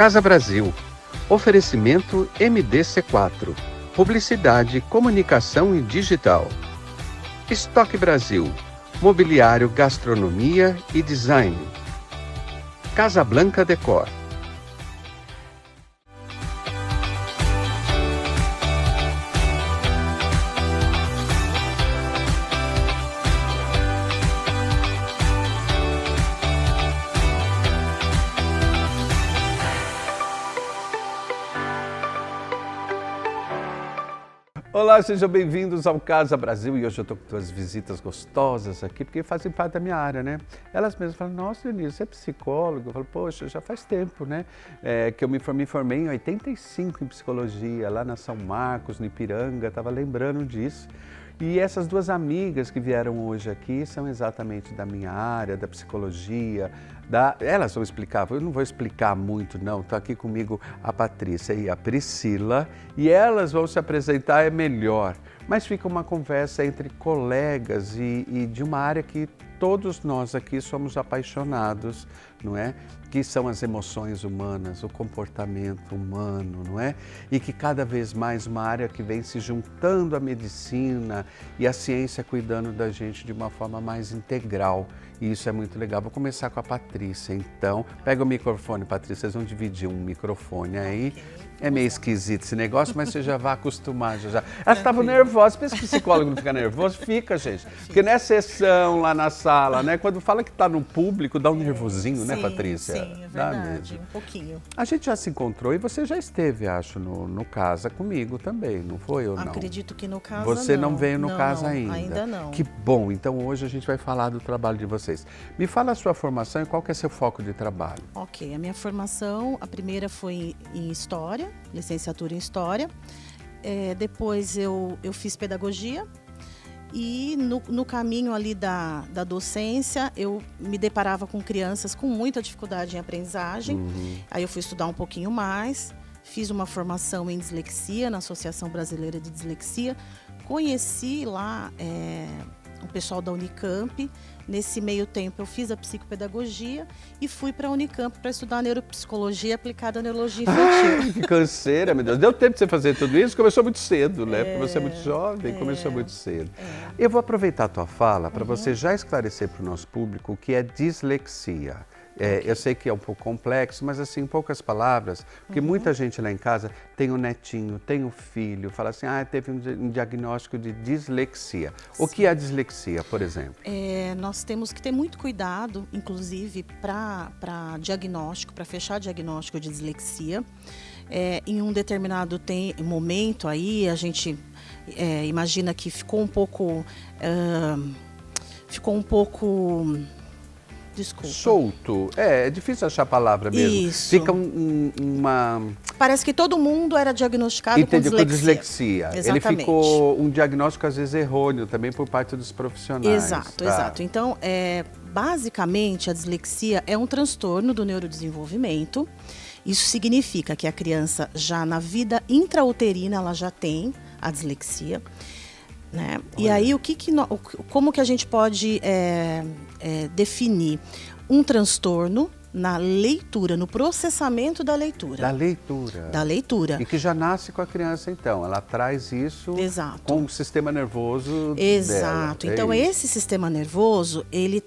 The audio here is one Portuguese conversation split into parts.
Casa Brasil. Oferecimento MDC4. Publicidade, comunicação e digital. Estoque Brasil. Mobiliário, gastronomia e design. Casa Blanca Decor. Olá, sejam bem-vindos ao Casa Brasil e hoje eu estou com duas visitas gostosas aqui, porque fazem parte da minha área, né? Elas mesmas falam, nossa, Denise, você é psicólogo? Eu falo, poxa, já faz tempo, né? Que eu me formei em 85 em psicologia, lá na São Marcos, no Ipiranga, estava lembrando disso. E essas duas amigas que vieram hoje aqui são exatamente da minha área, da psicologia, elas vão explicar, eu não vou explicar muito não, está aqui comigo a Patrícia e a Priscila e elas vão se apresentar melhor, mas fica uma conversa entre colegas e de uma área que todos nós aqui somos apaixonados, não é? Que são as emoções humanas, o comportamento humano, não é? E que cada vez mais uma área que vem se juntando à medicina e à ciência cuidando da gente de uma forma mais integral. E isso é muito legal. Vou começar com a Patrícia, então. Pega o microfone, Patrícia, vocês vão dividir um microfone aí. Okay. É meio esquisito esse negócio, mas você já vai acostumar já. Elas estavam nervosas. Pensa que psicólogo não fica nervoso? Fica, gente. Porque não é sessão lá na sala, né? Quando fala que está no público, dá um nervosinho, né, Patrícia? Sim, é verdade, um pouquinho. A gente já se encontrou e você já esteve, acho, no Casa comigo também, não foi ou não? Acredito que no Casa Você não veio no Casa ainda? Ainda não. Que bom, então hoje a gente vai falar do trabalho de vocês. Me fala a sua formação e qual que é seu foco de trabalho? Ok, a minha formação, a primeira foi em História, licenciatura em História. Depois eu fiz Pedagogia. E no caminho ali da docência, eu me deparava com crianças com muita dificuldade em aprendizagem. Aí eu fui estudar um pouquinho mais, fiz uma formação em dislexia, na Associação Brasileira de Dislexia. Conheci lá o pessoal da Unicamp. Nesse meio tempo eu fiz a psicopedagogia e fui para a Unicamp para estudar neuropsicologia aplicada à neurologia infantil. Que canseira, meu Deus. Deu tempo de você fazer tudo isso? Começou muito cedo, né? Porque você é muito jovem, começou muito cedo. Eu vou aproveitar a tua fala para você já esclarecer para o nosso público o que é dislexia. Eu sei que é um pouco complexo, mas assim, em poucas palavras, porque muita gente lá em casa tem um netinho, tem um filho, fala assim, teve um diagnóstico de dislexia. O que é a dislexia, por exemplo? Nós temos que ter muito cuidado, inclusive, para diagnóstico, para fechar diagnóstico de dislexia. Em um determinado momento aí, a gente imagina que ficou um pouco... Desculpa. Solto. É difícil achar a palavra mesmo. Isso. Fica uma... Parece que todo mundo era diagnosticado com dislexia. Exatamente. Ele ficou um diagnóstico, às vezes, errôneo também por parte dos profissionais. Exato, exato. Então, basicamente, a dislexia é um transtorno do neurodesenvolvimento. Isso significa que a criança, já na vida intrauterina, ela já tem a dislexia. Né? E aí, como que a gente pode definir um transtorno na leitura, no processamento da leitura? Da leitura. Da leitura. E que já nasce com a criança, então. Ela traz isso com o sistema nervoso Exato. dela. Então, esse sistema nervoso, ele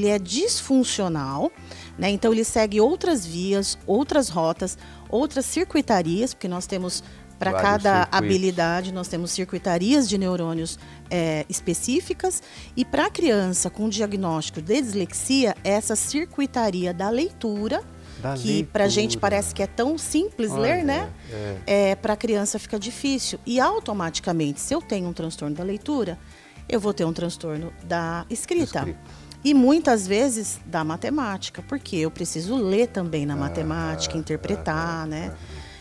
é disfuncional, né? Então, ele segue outras vias, outras rotas, outras circuitarias, porque nós temos... Para cada habilidade, nós temos circuitarias de neurônios específicas. E para a criança com diagnóstico de dislexia, essa circuitaria da leitura, que para a gente parece que é tão simples ler, né? Para a criança fica difícil. E automaticamente, se eu tenho um transtorno da leitura, eu vou ter um transtorno da escrita. E muitas vezes da matemática, porque eu preciso ler também na matemática, interpretar, né?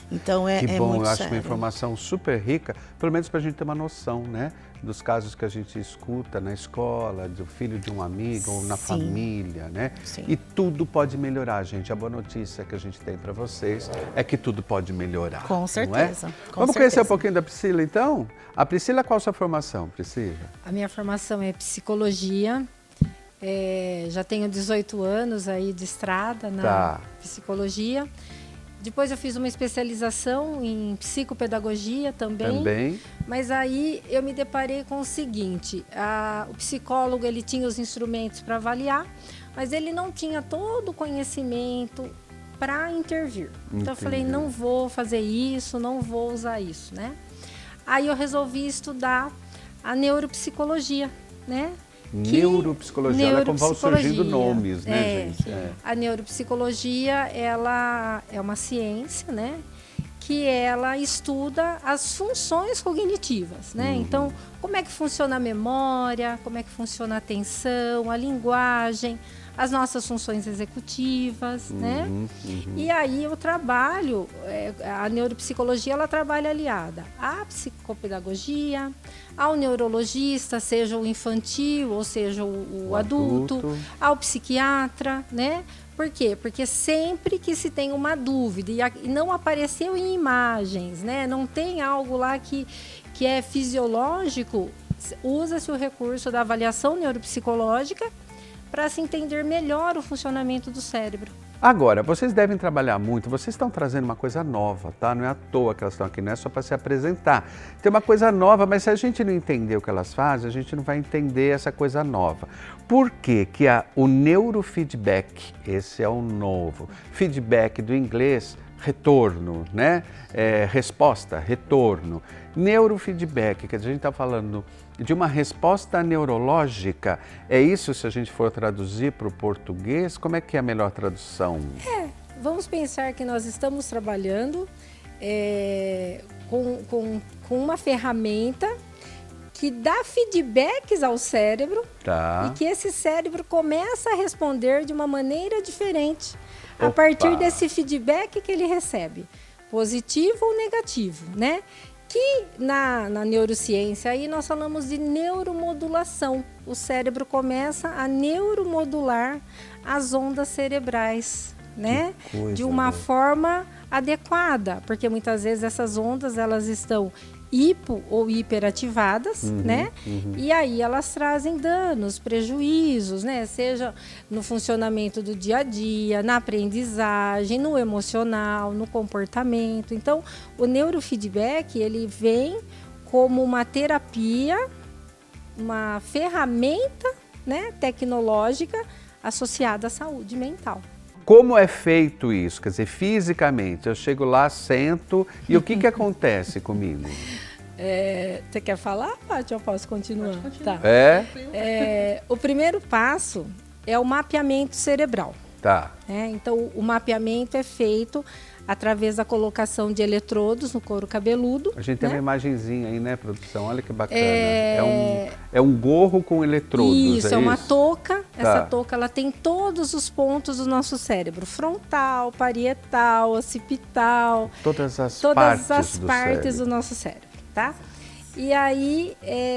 Então que bom, muito eu acho sério. uma informação super rica, pelo menos para a gente ter uma noção, né? Dos casos que a gente escuta na escola, do filho de um amigo ou na família, né? Sim. E tudo pode melhorar, gente. A boa notícia que a gente tem para vocês é que tudo pode melhorar. Com certeza. Vamos conhecer um pouquinho da Priscila, então? A Priscila, qual a sua formação, Priscila? A minha formação é psicologia. Já tenho 18 anos aí de estrada na psicologia. Depois eu fiz uma especialização em psicopedagogia também. Mas aí eu me deparei com o seguinte, o psicólogo ele tinha os instrumentos para avaliar, mas ele não tinha todo o conhecimento para intervir. Então eu falei, não vou fazer isso, não vou usar isso, né? Aí eu resolvi estudar a neuropsicologia, né? Neuropsicologia, olha como vão surgindo nomes, né, gente? A neuropsicologia, ela é uma ciência, né? Que ela estuda as funções cognitivas, né? Então, como é que funciona a memória, como é que funciona a atenção, a linguagem, as nossas funções executivas, né? E aí eu trabalho, a neuropsicologia, ela trabalha aliada à psicopedagogia, ao neurologista, seja o infantil ou seja o adulto, ao psiquiatra, né? Por quê? Porque sempre que se tem uma dúvida e não apareceu em imagens, né? Não tem algo lá que é fisiológico, usa-se o recurso da avaliação neuropsicológica para se entender melhor o funcionamento do cérebro. Agora, vocês devem trabalhar muito, vocês estão trazendo uma coisa nova, tá? Não é à toa que elas estão aqui, não é só para se apresentar. Tem uma coisa nova, mas se a gente não entender o que elas fazem, a gente não vai entender essa coisa nova. Por que que o neurofeedback, esse é o novo, feedback do inglês, retorno, né? Resposta, retorno. Neurofeedback, que a gente está falando de uma resposta neurológica, é isso se a gente for traduzir para o português? Como é que é a melhor tradução? Vamos pensar que nós estamos trabalhando com uma ferramenta que dá feedbacks ao cérebro e que esse cérebro começa a responder de uma maneira diferente a partir desse feedback que ele recebe, positivo ou negativo, né? Que na neurociência aí nós falamos de neuromodulação. O cérebro começa a neuromodular as ondas cerebrais, né? De uma forma adequada, porque muitas vezes essas ondas elas estão hipo ou hiperativadas, né? E aí elas trazem danos, prejuízos, né? Seja no funcionamento do dia a dia, na aprendizagem, no emocional, no comportamento. Então, o neurofeedback, ele vem como uma terapia, uma ferramenta, né, tecnológica associada à saúde mental. Como é feito isso? Quer dizer, fisicamente, eu chego lá, sento e o que acontece comigo? Você quer falar, Paty? Eu posso continuar? Tá. O primeiro passo é o mapeamento cerebral. Tá. Então, o mapeamento é feito através da colocação de eletrodos no couro cabeludo. A gente tem uma imagenzinha aí, né, produção? Olha que bacana. É um gorro com eletrodos. Isso, é uma touca. Essa touca ela tem todos os pontos do nosso cérebro. Frontal, parietal, occipital. Todas as partes do nosso cérebro, tá? E aí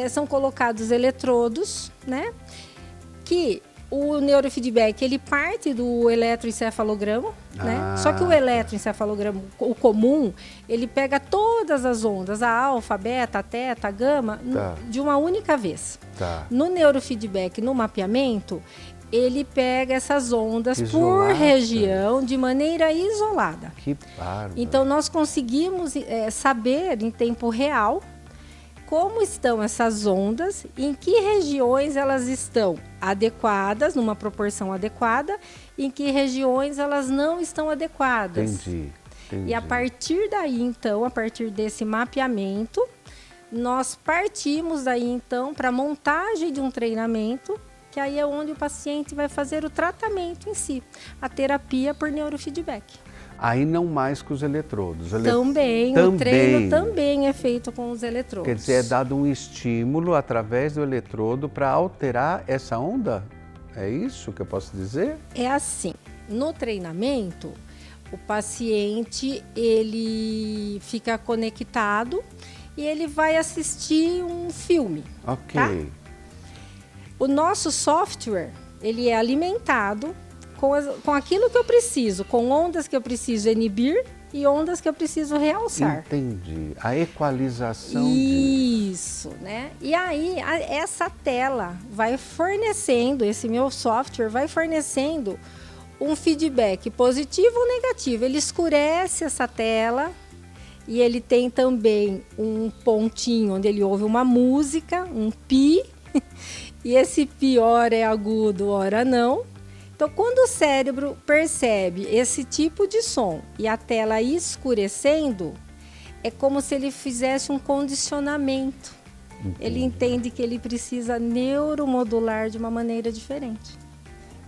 são colocados eletrodos, né? Que o neurofeedback, ele parte do eletroencefalograma, né? Só que o eletroencefalograma, o comum, ele pega todas as ondas, a alfa, a beta, a teta, a gama, de uma única vez. No neurofeedback, no mapeamento, ele pega essas ondas por região de maneira isolada. Que bárbaro. Então, nós conseguimos saber em tempo real como estão essas ondas, em que regiões elas estão adequadas, numa proporção adequada, em que regiões elas não estão adequadas. Entendi. E a partir daí, então, a partir desse mapeamento, nós partimos daí, então, para a montagem de um treinamento, que aí é onde o paciente vai fazer o tratamento em si, a terapia por neurofeedback. Aí não mais com os eletrodos. Também, o treino também é feito com os eletrodos. Quer dizer, é dado um estímulo através do eletrodo para alterar essa onda? É isso que eu posso dizer? É assim, no treinamento, o paciente ele fica conectado e ele vai assistir um filme. Ok. Tá? O nosso software, ele é alimentado com aquilo que eu preciso, com ondas que eu preciso inibir e ondas que eu preciso realçar. Entendi. A equalização Isso, né? E aí, essa tela vai fornecendo, esse meu software vai fornecendo um feedback positivo ou negativo. Ele escurece essa tela e ele tem também um pontinho onde ele ouve uma música, um pi, e esse pi ora é agudo, ora não. Então, quando o cérebro percebe esse tipo de som e a tela escurecendo, é como se ele fizesse um condicionamento. Entendi. Ele entende que ele precisa neuromodular de uma maneira diferente.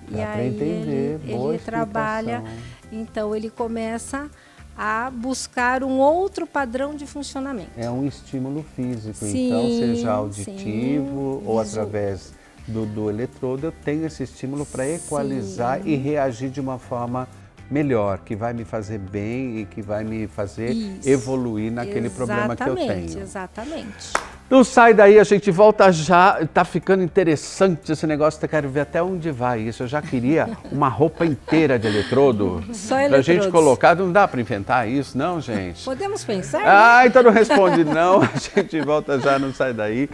Dá para entender, ele trabalha, então ele começa a buscar um outro padrão de funcionamento. É um estímulo físico, sim, então, seja auditivo ou através do eletrodo, eu tenho esse estímulo para equalizar e reagir de uma forma melhor, que vai me fazer bem e que vai me fazer evoluir naquele problema que eu tenho. Exatamente. Não sai daí, a gente volta já. Tá ficando interessante esse negócio, eu quero ver até onde vai isso. Eu já queria uma roupa inteira de eletrodo. Só eletrodos. Pra gente colocar, não dá para inventar isso, não, gente? Podemos pensar? Ah, então não responde não, a gente volta já, não sai daí.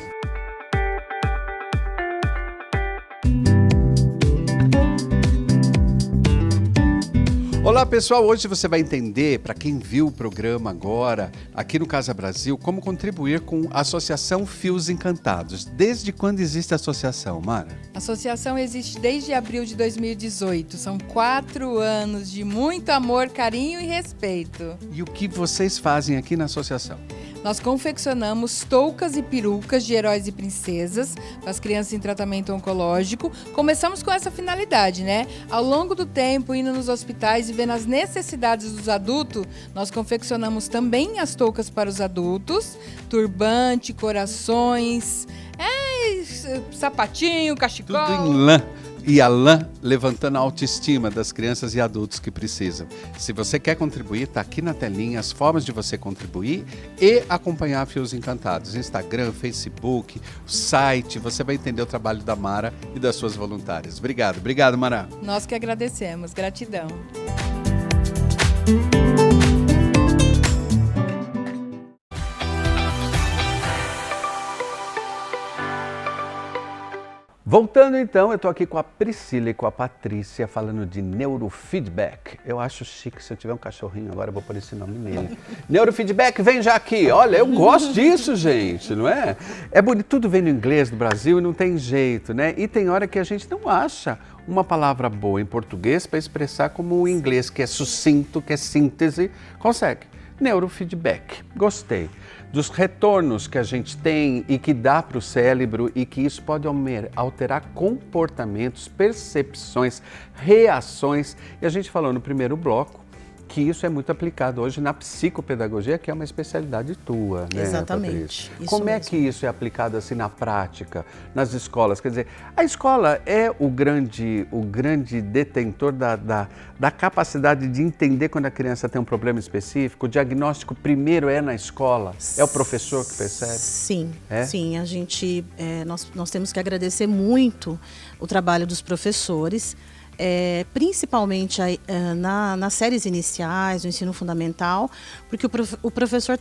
Olá pessoal, hoje você vai entender, para quem viu o programa agora, aqui no Casa Brasil, como contribuir com a Associação Fios Encantados. Desde quando existe a associação, Mara? A associação existe desde abril de 2018. São 4 anos de muito amor, carinho e respeito. E o que vocês fazem aqui na associação? Nós confeccionamos toucas e perucas de heróis e princesas para as crianças em tratamento oncológico. Começamos com essa finalidade, né? Ao longo do tempo, indo nos hospitais e vendo as necessidades dos adultos, nós confeccionamos também as toucas para os adultos, turbante, corações, sapatinho, cachecol. Tudo em lã. E a lã levantando a autoestima das crianças e adultos que precisam. Se você quer contribuir, está aqui na telinha as formas de você contribuir e acompanhar Fios Encantados. Instagram, Facebook, site, você vai entender o trabalho da Mara e das suas voluntárias. Obrigado, Mara. Nós que agradecemos, gratidão. Voltando então, eu estou aqui com a Priscila e com a Patrícia falando de neurofeedback. Eu acho chique, se eu tiver um cachorrinho agora eu vou pôr esse nome nele. Neurofeedback, vem já aqui. Olha, eu gosto disso, gente, não é? É bonito, tudo vem no inglês do Brasil e não tem jeito, né? E tem hora que a gente não acha uma palavra boa em português para expressar como o inglês, que é sucinto, que é síntese, consegue. Neurofeedback, gostei. Dos retornos que a gente tem e que dá para o cérebro e que isso pode alterar comportamentos, percepções, reações. E a gente falou no primeiro bloco que isso é muito aplicado hoje na psicopedagogia, que é uma especialidade tua, né, exatamente. Como é que isso é aplicado assim na prática, nas escolas? Quer dizer, a escola é o grande detentor da capacidade de entender quando a criança tem um problema específico? O diagnóstico primeiro é na escola? É o professor que percebe? Sim, sim. A gente, nós temos que agradecer muito o trabalho dos professores, principalmente nas séries iniciais, no ensino fundamental, porque o professor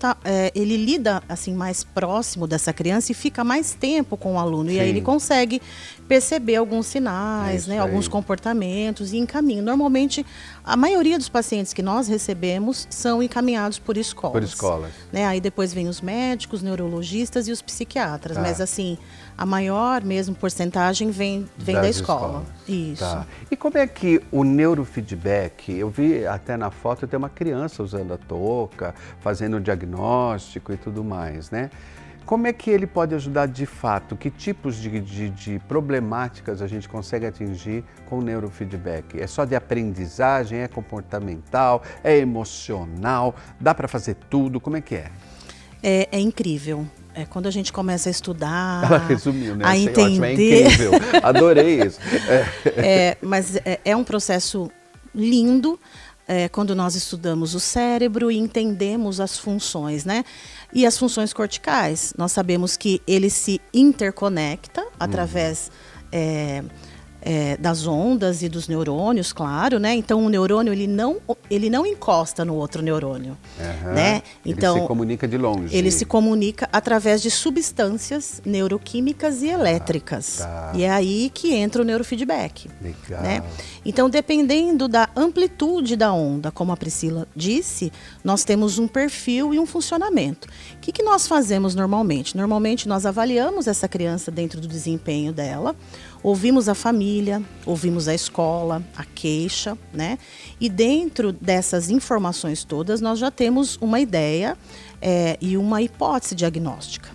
ele lida assim mais próximo dessa criança e fica mais tempo com o aluno. Sim. E aí ele consegue perceber alguns sinais, alguns comportamentos e encaminha. Normalmente, a maioria dos pacientes que nós recebemos são encaminhados por escolas. Por escolas. Né? Aí depois vem os médicos, neurologistas e os psiquiatras. Mas assim, a maior mesmo porcentagem vem da escola. Isso. Tá. E como é que o neurofeedback, eu vi até na foto, tem uma criança usando a touca, fazendo o diagnóstico e tudo mais, né? Como é que ele pode ajudar de fato? Que tipos de problemáticas a gente consegue atingir com o neurofeedback? É só de aprendizagem, é comportamental, é emocional? Dá para fazer tudo? Como é que é? É incrível. Quando a gente começa a estudar, ela resumiu, né? A entender. Ótimo, é incrível. Adorei isso. Mas é um processo lindo. Quando nós estudamos o cérebro e entendemos as funções, né? E as funções corticais, nós sabemos que ele se interconecta através das ondas e dos neurônios, claro, né? Então o neurônio ele não encosta no outro neurônio, né? Então ele se comunica de longe. Ele se comunica através de substâncias neuroquímicas e elétricas. E é aí que entra o neurofeedback. Legal. Né? Então, dependendo da amplitude da onda, como a Priscila disse, nós temos um perfil e um funcionamento. O que nós fazemos normalmente? Normalmente nós avaliamos essa criança dentro do desempenho dela, ouvimos a família, ouvimos a escola, a queixa, né? E dentro dessas informações todas, nós já temos uma ideia e uma hipótese diagnóstica.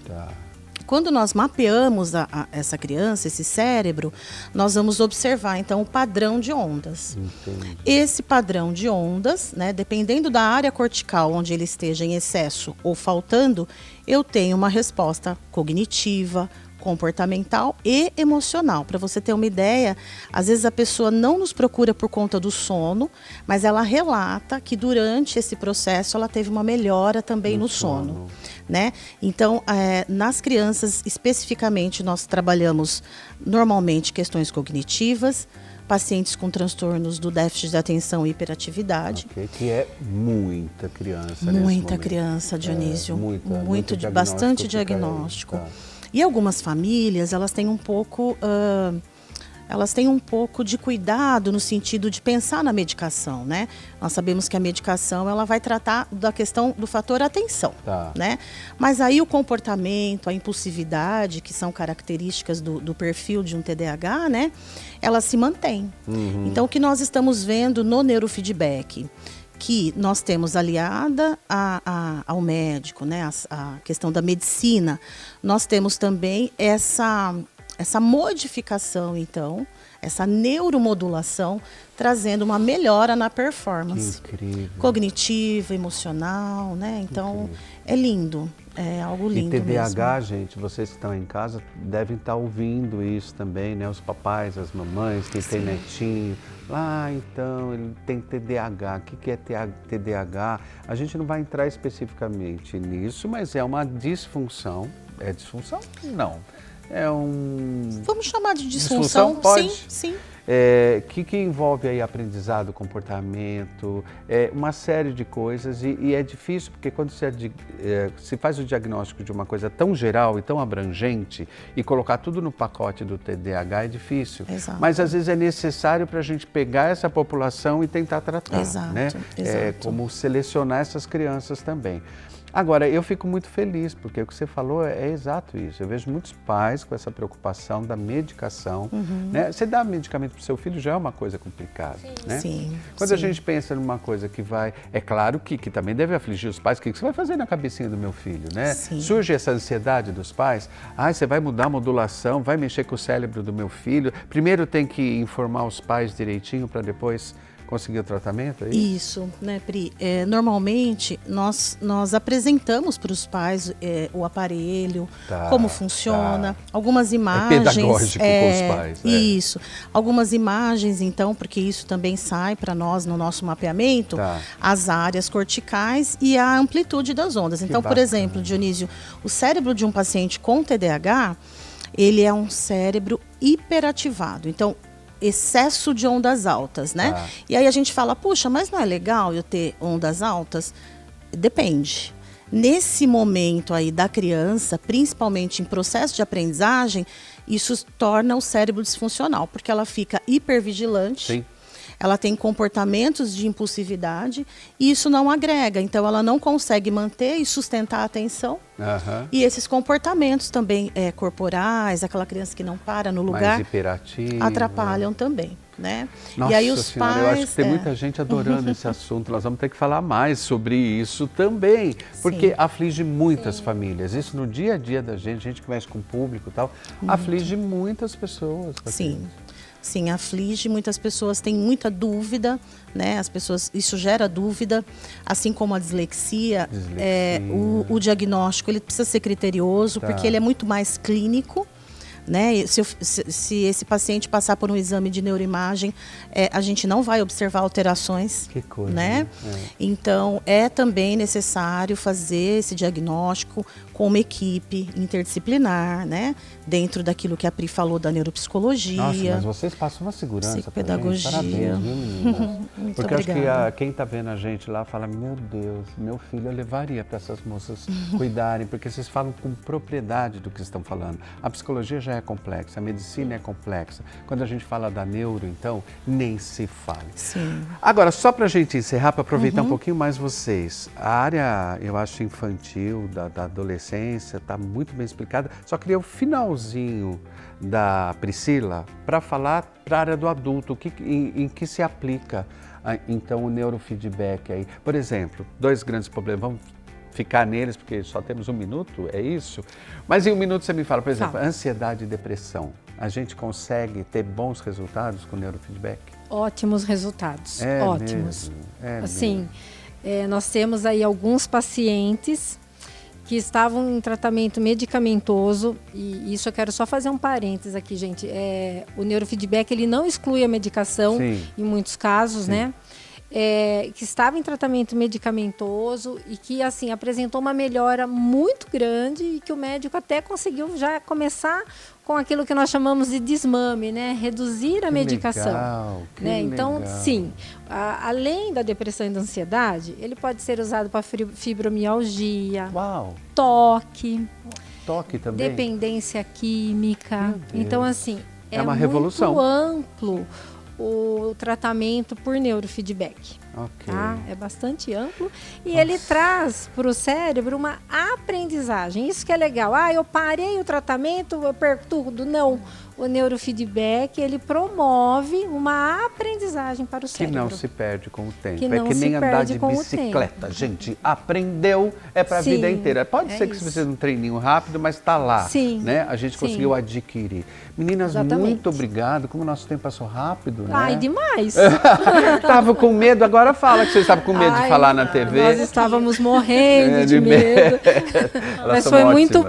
Quando nós mapeamos essa criança, esse cérebro, nós vamos observar, então, o padrão de ondas. Entendi. Esse padrão de ondas, né, dependendo da área cortical onde ele esteja em excesso ou faltando, eu tenho uma resposta cognitiva, comportamental e emocional. Para você ter uma ideia, às vezes a pessoa não nos procura por conta do sono, mas ela relata que durante esse processo ela teve uma melhora também no sono. Né? Então, nas crianças especificamente, nós trabalhamos normalmente questões cognitivas, pacientes com transtornos do déficit de atenção e hiperatividade. Que é muita criança Muita criança, Dionísio. Bastante diagnóstico. E algumas famílias, elas têm um pouco de cuidado no sentido de pensar na medicação, né? Nós sabemos que a medicação, ela vai tratar da questão do fator atenção, né? Mas aí o comportamento, a impulsividade, que são características do perfil de um TDAH, né? Elas se mantêm. Então, o que nós estamos vendo no neurofeedback, que nós temos aliada ao médico, né? A questão da medicina, nós temos também essa modificação, então, essa neuromodulação, trazendo uma melhora na performance. Incrível. Cognitiva, emocional, né? Então, é lindo, é algo lindo mesmo. E TDAH, gente, vocês que estão em casa devem estar ouvindo isso também, né? Os papais, as mamães, quem tem netinho. Então, ele tem TDAH. O que é TDAH? A gente não vai entrar especificamente nisso, mas é uma disfunção. É disfunção? Não. Vamos chamar de disfunção? Pode? Sim. Que envolve aí aprendizado, comportamento, uma série de coisas e é difícil porque quando se faz o diagnóstico de uma coisa tão geral e tão abrangente e colocar tudo no pacote do TDAH é difícil. Exato. Mas às vezes é necessário para a gente pegar essa população e tentar tratar, exato, né? Exato. Como selecionar essas crianças também. Agora, eu fico muito feliz, porque o que você falou é exato isso. Eu vejo muitos pais com essa preocupação da medicação. Né? Você dá medicamento para o seu filho já é uma coisa complicada. Né? Sim. Quando a gente pensa numa coisa que vai... É claro que também deve afligir os pais. O que você vai fazer na cabecinha do meu filho? Né? Surge essa ansiedade dos pais. Você vai mudar a modulação, vai mexer com o cérebro do meu filho. Primeiro tem que informar os pais direitinho para depois... conseguir o tratamento? Isso, né, Pri? Normalmente, nós apresentamos para os pais o aparelho, como funciona, algumas imagens... É pedagógico com os pais. Isso. Algumas imagens, então, porque isso também sai para nós no nosso mapeamento, as áreas corticais e a amplitude das ondas. Então, por exemplo, Dionísio, o cérebro de um paciente com TDAH, ele é um cérebro hiperativado. Então, excesso de ondas altas, né? E aí a gente fala, puxa, mas não é legal eu ter ondas altas? Depende. Nesse momento aí da criança, principalmente em processo de aprendizagem, isso torna o cérebro disfuncional, porque ela fica hipervigilante. Sim. Ela tem comportamentos de impulsividade e isso não agrega. Então, ela não consegue manter e sustentar a atenção. E esses comportamentos também corporais, aquela criança que não para no lugar, mais hiperativa, atrapalham também. Né? Nossa e aí os senhora, pais, eu acho que tem muita gente adorando esse assunto. Nós vamos ter que falar mais sobre isso também, porque aflige muitas famílias. Isso no dia a dia da gente que mexe com o público e tal, aflige muitas pessoas. Sim, aflige, muitas pessoas têm muita dúvida, né? Isso gera dúvida, assim como a dislexia. O diagnóstico ele precisa ser criterioso, porque ele é muito mais clínico. né? Se esse paciente passar por um exame de neuroimagem, a gente não vai observar alterações. Que coisa, né? Então, é também necessário fazer esse diagnóstico com uma equipe interdisciplinar, né? Dentro daquilo que a Pri falou da neuropsicologia. Nossa, mas vocês passam uma segurança. Psicopedagogia. Parabéns, viu, meninas? Porque obrigada. acho que quem está vendo a gente lá fala, meu Deus, meu filho eu levaria para essas moças cuidarem, porque vocês falam com propriedade do que estão falando. A psicologia já é complexa, a medicina é complexa. Quando a gente fala da neuro, então, nem se fale. Sim. Agora, só para a gente encerrar, para aproveitar um pouquinho mais vocês, a área, eu acho, infantil, da adolescência, está muito bem explicada. Só queria o finalzinho da Priscila para falar para a área do adulto, em que se aplica, então, o neurofeedback aí. Por exemplo, 2 grandes problemas, vamos ficar neles, porque só temos 1 minuto, é isso? Mas em 1 minuto você me fala, por exemplo, ansiedade e depressão. A gente consegue ter bons resultados com o neurofeedback? Ótimos resultados, ótimos. Mesmo, assim, nós temos aí alguns pacientes que estavam em tratamento medicamentoso, e isso eu quero só fazer um parênteses aqui, gente. O neurofeedback, ele não exclui a medicação, Sim. em muitos casos, Sim. né? Que estava em tratamento medicamentoso e que, assim, apresentou uma melhora muito grande e que o médico até conseguiu já começar com aquilo que nós chamamos de desmame, né? Reduzir a medicação. Legal, que né? Então, legal. sim, além da depressão e da ansiedade, ele pode ser usado para fibromialgia, Uau! toque Também? dependência química. Então, assim, é uma revolução. muito amplo o tratamento por neurofeedback. Ok. Tá? É bastante amplo e ele traz para o cérebro uma aprendizagem. Isso que é legal. Eu parei o tratamento, eu perco tudo. Não. O neurofeedback, ele promove uma aprendizagem para o cérebro. Que não se perde com o tempo. Que É não que se nem andar perde de com o bicicleta. tempo. Gente, aprendeu, é para a Sim, vida inteira. Pode ser que isso. você precise de um treininho rápido, mas está lá. Sim, Né? A gente sim. conseguiu adquirir. Meninas, Exatamente. muito obrigado. Como o nosso tempo passou rápido, né? Ai, demais. Tava com medo, agora fala que vocês estavam com medo de falar na TV. Nós estávamos morrendo de de medo. Elas Mas são foi ótimas.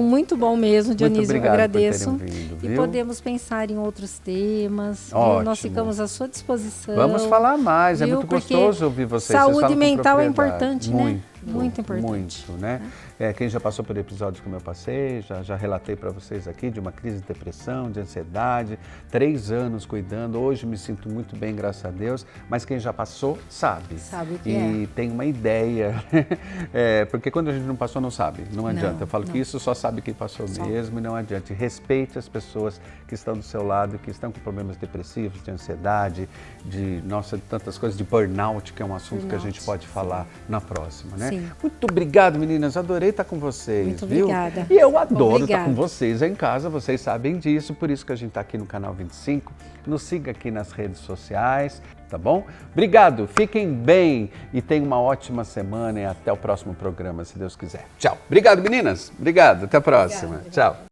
muito bom mesmo, Dionísio. Muito Eu obrigado agradeço. por terem vindo, E viu? podemos pensar em outros temas. Viu? Ótimo. Nós ficamos à sua disposição. Vamos falar mais, é viu? muito Porque gostoso ouvir vocês. Vocês saúde falam com mental é propriedade. importante, né? Muito importante. Muito, né? Quem já passou por episódios como eu passei, já relatei para vocês aqui de uma crise de depressão, de ansiedade, 3 anos cuidando, hoje me sinto muito bem, graças a Deus, mas quem já passou, sabe. Sabe o que e tem uma ideia, porque quando a gente não passou, não sabe, não adianta. Eu falo que isso só sabe quem passou mesmo e não adianta. E respeite as pessoas que estão do seu lado, que estão com problemas depressivos, de ansiedade, de tantas coisas, de burnout, que é um assunto que a gente pode falar na próxima, né? Sim. Muito obrigado, meninas. Adorei estar com vocês, Muito viu? obrigada. E eu adoro Obrigada. estar com vocês em casa, vocês sabem disso, por isso que a gente está aqui no Canal 25. Nos siga aqui nas redes sociais, tá bom? Obrigado, fiquem bem e tenham uma ótima semana e até o próximo programa, se Deus quiser. Tchau. Obrigado, meninas. Obrigado, até a próxima. Tchau.